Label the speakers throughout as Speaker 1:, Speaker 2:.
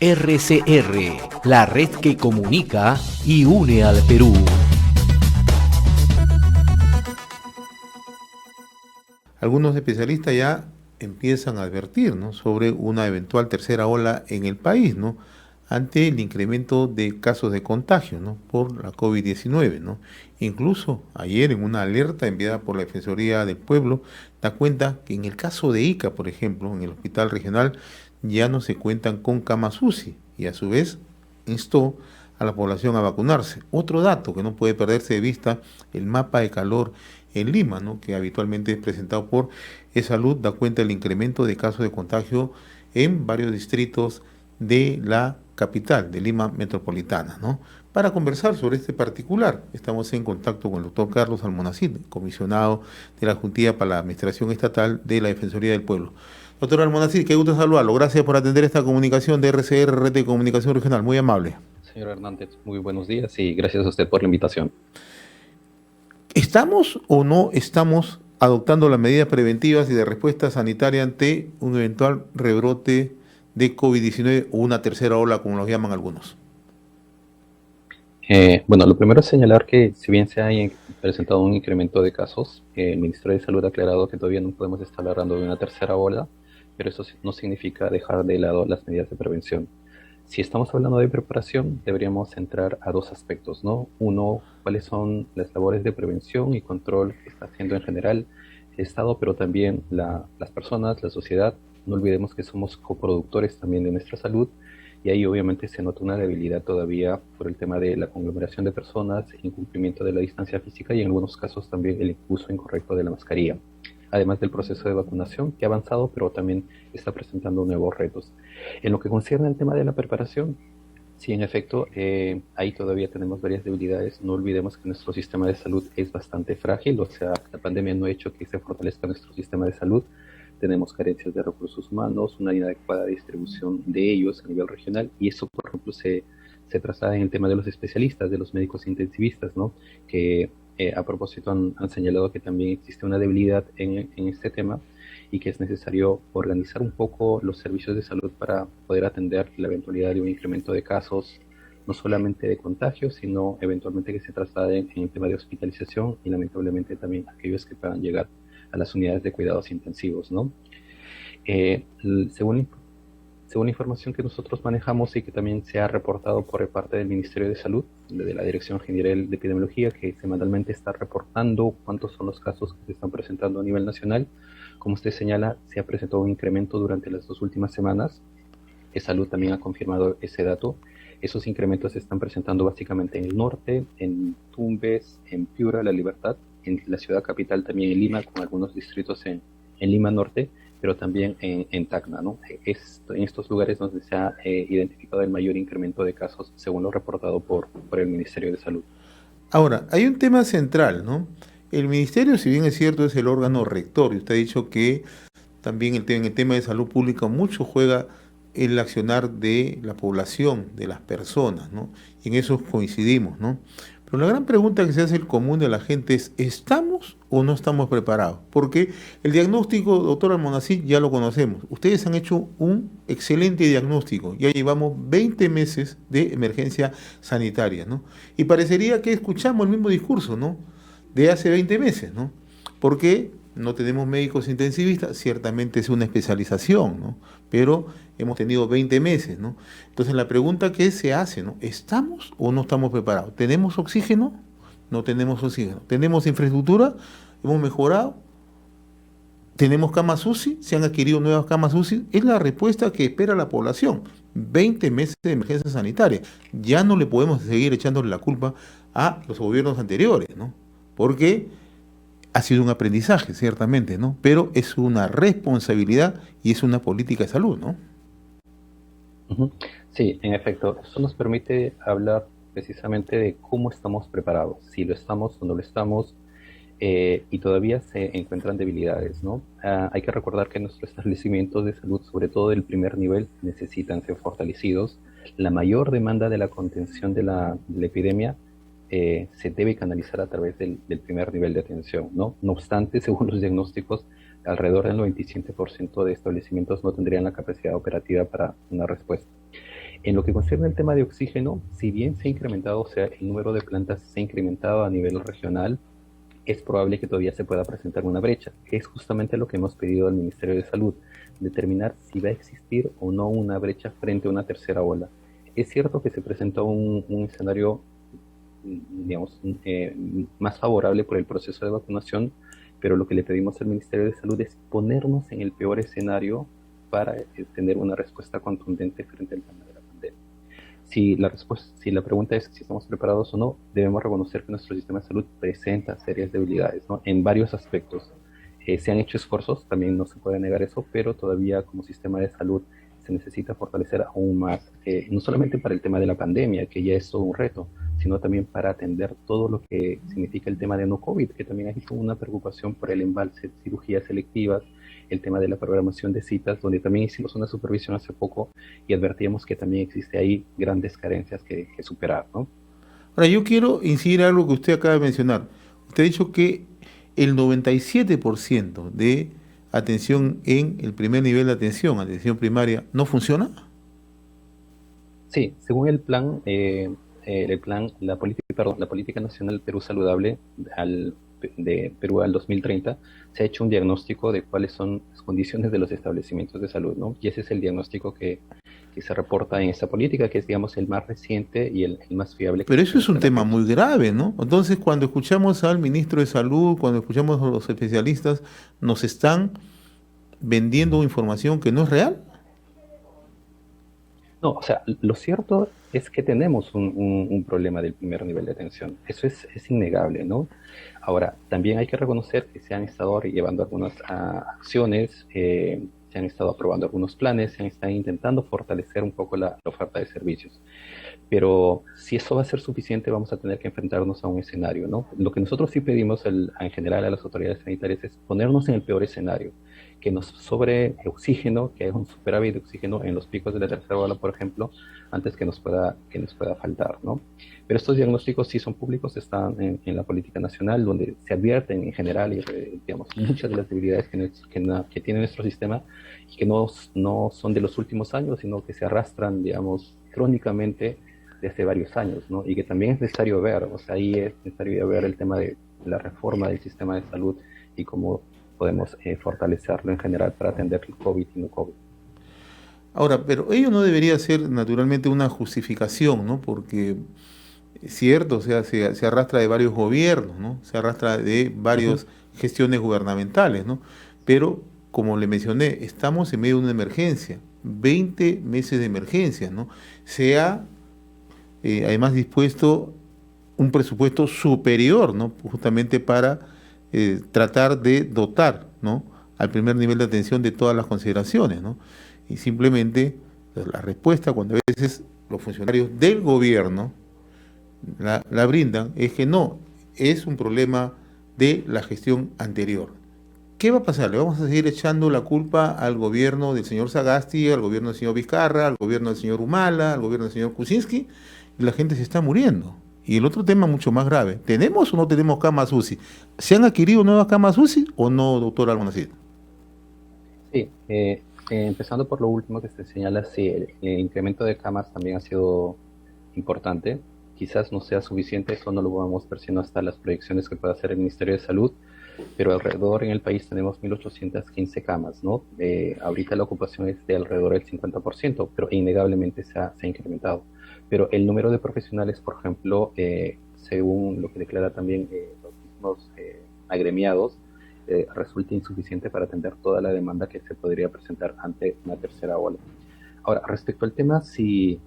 Speaker 1: RCR, la red que comunica y une al Perú.
Speaker 2: Algunos especialistas ya empiezan a advertir, ¿no?, sobre una eventual tercera ola en el país, ¿no?, ante el incremento de casos de contagio, ¿no?, por la COVID-19, ¿no? Incluso ayer, en una alerta enviada por la Defensoría del Pueblo, da cuenta que en el caso de Ica, por ejemplo, en el hospital regional, ya no se cuentan con camas UCI y a su vez instó a la población a vacunarse. Otro dato que no puede perderse de vista: el mapa de calor en Lima, ¿no?, que habitualmente es presentado por E-Salud, da cuenta del incremento de casos de contagio en varios distritos de la capital, de Lima metropolitana, ¿no? Para conversar sobre este particular, estamos en contacto con el doctor Carlos Almonacid, comisionado de la Juntilla para la Administración Estatal de la Defensoría del Pueblo. Doctor Almonacid, qué gusto saludarlo. Gracias por atender esta comunicación de RCR, Red de Comunicación Regional. Muy amable.
Speaker 3: Señor Hernández, muy buenos días y gracias a usted por la invitación.
Speaker 2: ¿Estamos o no estamos adoptando las medidas preventivas y de respuesta sanitaria ante un eventual rebrote de COVID-19 o una tercera ola, como lo llaman algunos?
Speaker 3: Bueno, lo primero es señalar que si bien se ha presentado un incremento de casos, el Ministerio de Salud ha aclarado que todavía no podemos estar hablando de una tercera ola, pero eso no significa dejar de lado las medidas de prevención. Si estamos hablando de preparación, deberíamos entrar a dos aspectos, ¿no? Uno, cuáles son las labores de prevención y control que está haciendo en general el Estado, pero también las personas, la sociedad. No olvidemos que somos coproductores también de nuestra salud, y ahí obviamente se nota una debilidad todavía por el tema de la conglomeración de personas, incumplimiento de la distancia física y en algunos casos también el uso incorrecto de la mascarilla. Además del proceso de vacunación, que ha avanzado, pero también está presentando nuevos retos. En lo que concierne al tema de la preparación, sí, en efecto, ahí todavía tenemos varias debilidades. No olvidemos que nuestro sistema de salud es bastante frágil, o sea, la pandemia no ha hecho que se fortalezca nuestro sistema de salud. Tenemos carencias de recursos humanos, una inadecuada distribución de ellos a nivel regional, y eso, por ejemplo, se traslada en el tema de los especialistas, de los médicos intensivistas, ¿no?, que a propósito han señalado que también existe una debilidad en este tema y que es necesario organizar un poco los servicios de salud para poder atender la eventualidad de un incremento de casos, no solamente de contagios, sino eventualmente que se trasladen en el tema de hospitalización y lamentablemente también aquellos que puedan llegar a las unidades de cuidados intensivos, ¿no? Según información que nosotros manejamos y que también se ha reportado por parte del Ministerio de Salud, de la Dirección General de Epidemiología, que semanalmente está reportando cuántos son los casos que se están presentando a nivel nacional, como usted señala, se ha presentado un incremento durante las 2 últimas semanas. Salud también ha confirmado ese dato. Esos incrementos se están presentando básicamente en el norte, en Tumbes, en Piura, La Libertad, en la ciudad capital también en Lima, con algunos distritos en Lima Norte, pero también en Tacna, ¿no? En estos lugares donde se ha identificado el mayor incremento de casos, según lo reportado por el Ministerio de Salud.
Speaker 2: Ahora, hay un tema central, ¿no? El ministerio, si bien es cierto, es el órgano rector, y usted ha dicho que también en el tema de salud pública mucho juega el accionar de la población, de las personas, ¿no? Y en eso coincidimos, ¿no? Pero la gran pregunta que se hace el común de la gente es: ¿estamos o no estamos preparados? Porque el diagnóstico, doctor Almonacid, ya lo conocemos. Ustedes han hecho un excelente diagnóstico. Ya llevamos 20 meses de emergencia sanitaria, ¿no? Y parecería que escuchamos el mismo discurso, ¿no?, de hace 20 meses, ¿no? Porque no tenemos médicos intensivistas, ciertamente es una especialización, ¿no? Pero hemos tenido 20 meses, ¿no? Entonces la pregunta que se hace, ¿no? ¿Estamos o no estamos preparados? ¿Tenemos oxígeno? No tenemos oxígeno. ¿Tenemos infraestructura? ¿Hemos mejorado? ¿Tenemos camas UCI? ¿Se han adquirido nuevas camas UCI? Es la respuesta que espera la población. 20 meses de emergencia sanitaria. Ya no le podemos seguir echándole la culpa a los gobiernos anteriores, ¿no? Porque ha sido un aprendizaje, ciertamente, ¿no? Pero es una responsabilidad y es una política de salud, ¿no?
Speaker 3: Sí, en efecto, eso nos permite hablar precisamente de cómo estamos preparados, si lo estamos o no lo estamos, y todavía se encuentran debilidades, ¿no? Hay que recordar que nuestros establecimientos de salud, sobre todo del primer nivel, necesitan ser fortalecidos. La mayor demanda de la contención de la epidemia se debe canalizar a través del primer nivel de atención, ¿no? No obstante, según los diagnósticos, alrededor del 97% de establecimientos no tendrían la capacidad operativa para una respuesta. En lo que concierne al tema de oxígeno, si bien se ha incrementado, o sea, el número de plantas se ha incrementado a nivel regional, es probable que todavía se pueda presentar una brecha. Es justamente lo que hemos pedido al Ministerio de Salud, determinar si va a existir o no una brecha frente a una tercera ola. Es cierto que se presentó un escenario, digamos, más favorable por el proceso de vacunación, pero lo que le pedimos al Ministerio de Salud es ponernos en el peor escenario para tener una respuesta contundente frente al tema de la pandemia. Si la pregunta es si estamos preparados o no, debemos reconocer que nuestro sistema de salud presenta serias debilidades, ¿no? En varios aspectos. Se han hecho esfuerzos, también no se puede negar eso, pero todavía como sistema de salud se necesita fortalecer aún más, no solamente para el tema de la pandemia, que ya es todo un reto, sino también para atender todo lo que significa el tema de no COVID, que también hay una preocupación por el embalse de cirugías selectivas, el tema de la programación de citas, donde también hicimos una supervisión hace poco y advertíamos que también existe ahí grandes carencias que superar, ¿no?
Speaker 2: Ahora, yo quiero incidir en algo que usted acaba de mencionar. Usted ha dicho que el 97% de atención en el primer nivel de atención primaria, ¿no funciona?
Speaker 3: Sí, según la política nacional Perú Saludable de Perú al 2030, se ha hecho un diagnóstico de cuáles son las condiciones de los establecimientos de salud, ¿no? Y ese es el diagnóstico que se reporta en esta política, que es, digamos, el más reciente y el más fiable.
Speaker 2: Pero eso es un tema muy grave, ¿no? Entonces, cuando escuchamos al ministro de Salud, cuando escuchamos a los especialistas, nos están vendiendo información que no es real.
Speaker 3: No, o sea, lo cierto es que tenemos un problema del primer nivel de atención. Eso es innegable, ¿no? Ahora, también hay que reconocer que se han estado llevando algunas acciones, se han estado aprobando algunos planes, se han estado intentando fortalecer un poco la oferta de servicios. Pero si eso va a ser suficiente, vamos a tener que enfrentarnos a un escenario, ¿no? Lo que nosotros sí pedimos en general a las autoridades sanitarias es ponernos en el peor escenario, que nos sobre oxígeno, que hay un superávit de oxígeno en los picos de la tercera ola, por ejemplo, antes que nos pueda faltar, ¿no? Pero estos diagnósticos sí son públicos, están en la política nacional, donde se advierten en general, y, digamos, muchas de las debilidades que tiene nuestro sistema y que no son de los últimos años, sino que se arrastran, digamos, crónicamente desde varios años, ¿no? Y que también es necesario ver, o sea, ahí es necesario ver el tema de la reforma del sistema de salud y cómo podemos fortalecerlo en general para atender el COVID y no COVID.
Speaker 2: Ahora, pero ello no debería ser naturalmente una justificación, ¿no? Porque es cierto, o sea, se arrastra de varios gobiernos, ¿no? Se arrastra de varias gestiones gubernamentales, ¿no? Pero, como le mencioné, estamos en medio de una emergencia, 20 meses de emergencia, ¿no? Se ha además dispuesto un presupuesto superior, ¿no? Justamente para tratar de dotar, ¿no?, al primer nivel de atención de todas las consideraciones, ¿no? Y simplemente la respuesta, cuando a veces los funcionarios del gobierno la brindan, es que no, es un problema de la gestión anterior. ¿Qué va a pasar? ¿Le vamos a seguir echando la culpa al gobierno del señor Sagasti, al gobierno del señor Vizcarra, al gobierno del señor Humala, al gobierno del señor Kuczynski? Y la gente se está muriendo. Y el otro tema mucho más grave, ¿tenemos o no tenemos camas UCI? ¿Se han adquirido nuevas camas UCI o no, doctor Almonacid?
Speaker 3: Sí, empezando por lo último que se señala, sí, el incremento de camas también ha sido importante. Quizás no sea suficiente, eso no lo vamos ver sino hasta las proyecciones que pueda hacer el Ministerio de Salud, pero alrededor en el país tenemos 1.815 camas, ¿no? Ahorita la ocupación es de alrededor del 50%, pero innegablemente se ha incrementado. Pero el número de profesionales, por ejemplo, según lo que declara también los mismos agremiados, resulta insuficiente para atender toda la demanda que se podría presentar ante una tercera ola. Ahora, respecto al tema, si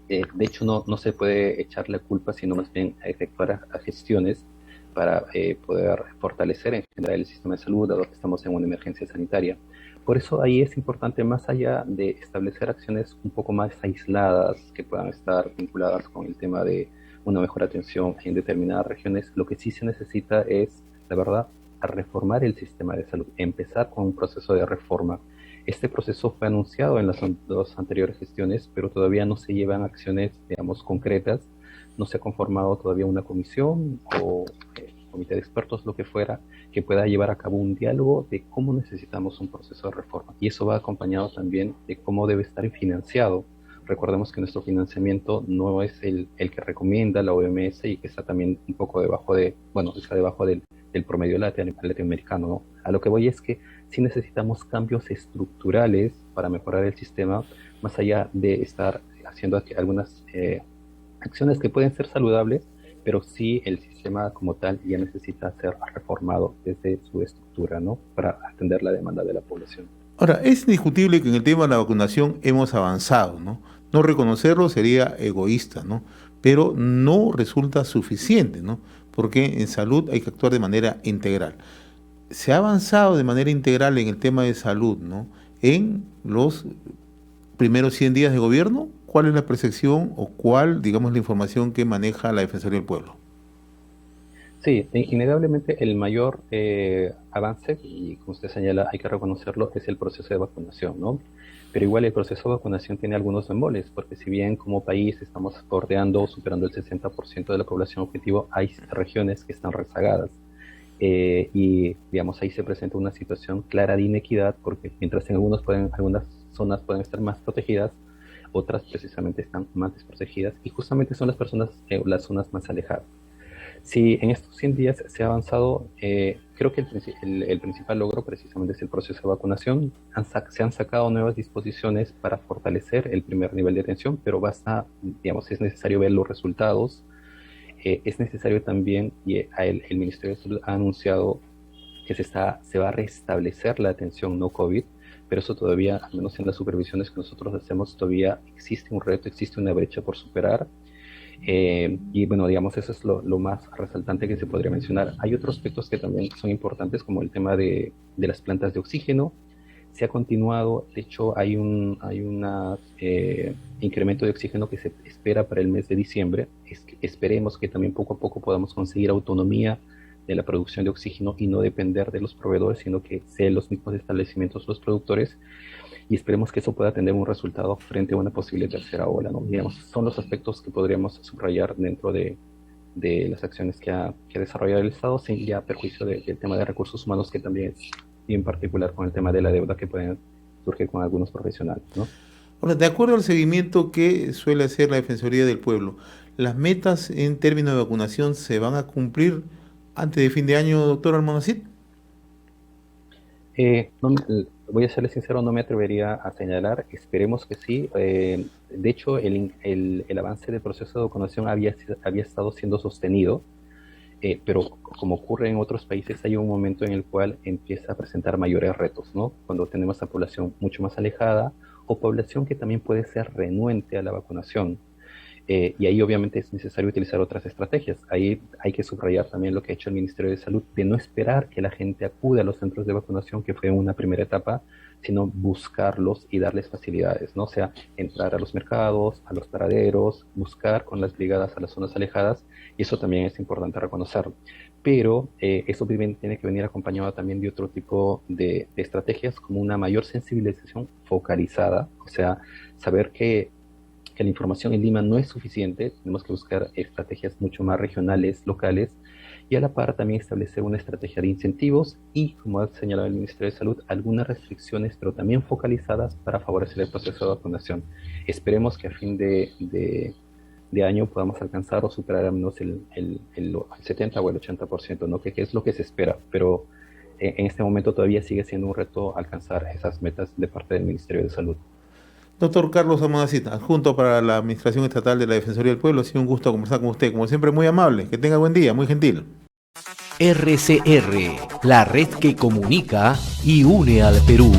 Speaker 3: de hecho no se puede echar la culpa, sino más bien efectuar gestiones para poder fortalecer en general el sistema de salud, dado que estamos en una emergencia sanitaria. Por eso ahí es importante, más allá de establecer acciones un poco más aisladas que puedan estar vinculadas con el tema de una mejor atención en determinadas regiones, lo que sí se necesita es, la verdad, a reformar el sistema de salud, empezar con un proceso de reforma. Este proceso fue anunciado en las dos anteriores gestiones, pero todavía no se llevan acciones, digamos, concretas. No se ha conformado todavía una comisión o comité de expertos, lo que fuera, que pueda llevar a cabo un diálogo de cómo necesitamos un proceso de reforma. Y eso va acompañado también de cómo debe estar financiado, recordemos que nuestro financiamiento no es el que recomienda la OMS y que está también un poco debajo está debajo del promedio latinoamericano, ¿no? A lo que voy es que sí necesitamos cambios estructurales para mejorar el sistema, más allá de estar haciendo algunas acciones que pueden ser saludables, pero sí el sistema como tal ya necesita ser reformado desde su estructura, ¿no? Para atender la demanda de la población.
Speaker 2: Ahora, es indiscutible que en el tema de la vacunación hemos avanzado, ¿no? No reconocerlo sería egoísta, ¿no? Pero no resulta suficiente, ¿no? Porque en salud hay que actuar de manera integral. Se ha avanzado de manera integral en el tema de salud, ¿no? En los primeros 100 días de gobierno. ¿Cuál es la percepción o cuál, digamos, la información que maneja la Defensoría del Pueblo?
Speaker 3: Sí, innegablemente el mayor avance, y como usted señala, hay que reconocerlo, es el proceso de vacunación, ¿no? Pero igual el proceso de vacunación tiene algunos bemoles, porque si bien como país estamos bordeando, superando el 60% de la población objetivo, hay regiones que están rezagadas. Y digamos, ahí se presenta una situación clara de inequidad, porque mientras en algunas zonas pueden estar más protegidas, otras precisamente están más desprotegidas, y justamente son las zonas más alejadas. Si en estos 100 días se ha avanzado, creo que el principal logro precisamente es el proceso de vacunación. Se han sacado nuevas disposiciones para fortalecer el primer nivel de atención, pero es necesario ver los resultados. Es necesario también, y el Ministerio de Salud ha anunciado que se va a restablecer la atención no COVID, pero eso todavía, al menos en las supervisiones que nosotros hacemos, todavía existe un reto, existe una brecha por superar. Y bueno, digamos, eso es lo más resaltante que se podría mencionar. Hay otros aspectos que también son importantes, como el tema de las plantas de oxígeno. Se ha continuado, de hecho hay un incremento de oxígeno que se espera para el mes de diciembre. Esperemos que también poco a poco podamos conseguir autonomía de la producción de oxígeno y no depender de los proveedores, sino que sean los mismos establecimientos los productores. Y esperemos que eso pueda tener un resultado frente a una posible tercera ola, ¿no? Digamos, son los aspectos que podríamos subrayar dentro de las acciones que ha desarrollado el Estado, sin ya perjuicio del tema de recursos humanos, que también es bien particular con el tema de la deuda que pueden surgir con algunos profesionales, ¿no?
Speaker 2: Ahora, de acuerdo al seguimiento que suele hacer la Defensoría del Pueblo, ¿las metas en términos de vacunación se van a cumplir antes de fin de año, doctor Almonacid?
Speaker 3: Voy a serle sincero, no me atrevería a señalar, esperemos que sí. De hecho, el avance del proceso de vacunación había estado siendo sostenido, pero como ocurre en otros países, hay un momento en el cual empieza a presentar mayores retos, ¿no? Cuando tenemos a población mucho más alejada o población que también puede ser renuente a la vacunación. Y ahí obviamente es necesario utilizar otras estrategias. Ahí hay que subrayar también lo que ha hecho el Ministerio de Salud, de no esperar que la gente acude a los centros de vacunación, que fue una primera etapa, sino buscarlos y darles facilidades, ¿no? O sea, entrar a los mercados, a los paraderos, buscar con las brigadas a las zonas alejadas, y eso también es importante reconocerlo. Pero eso tiene que venir acompañado también de otro tipo de estrategias, como una mayor sensibilización focalizada, o sea, saber que la información en Lima no es suficiente, tenemos que buscar estrategias mucho más regionales, locales, y a la par también establecer una estrategia de incentivos y, como ha señalado el Ministerio de Salud, algunas restricciones, pero también focalizadas para favorecer el proceso de vacunación. Esperemos que a fin de año podamos alcanzar o superar al menos el 70 o el 80%, ¿no? Que es lo que se espera, pero en este momento todavía sigue siendo un reto alcanzar esas metas de parte del Ministerio de Salud.
Speaker 2: Doctor Carlos Almonacid, adjunto para la Administración Estatal de la Defensoría del Pueblo, ha sido un gusto conversar con usted, como siempre muy amable, que tenga buen día, muy gentil.
Speaker 1: RCR, la red que comunica y une al Perú.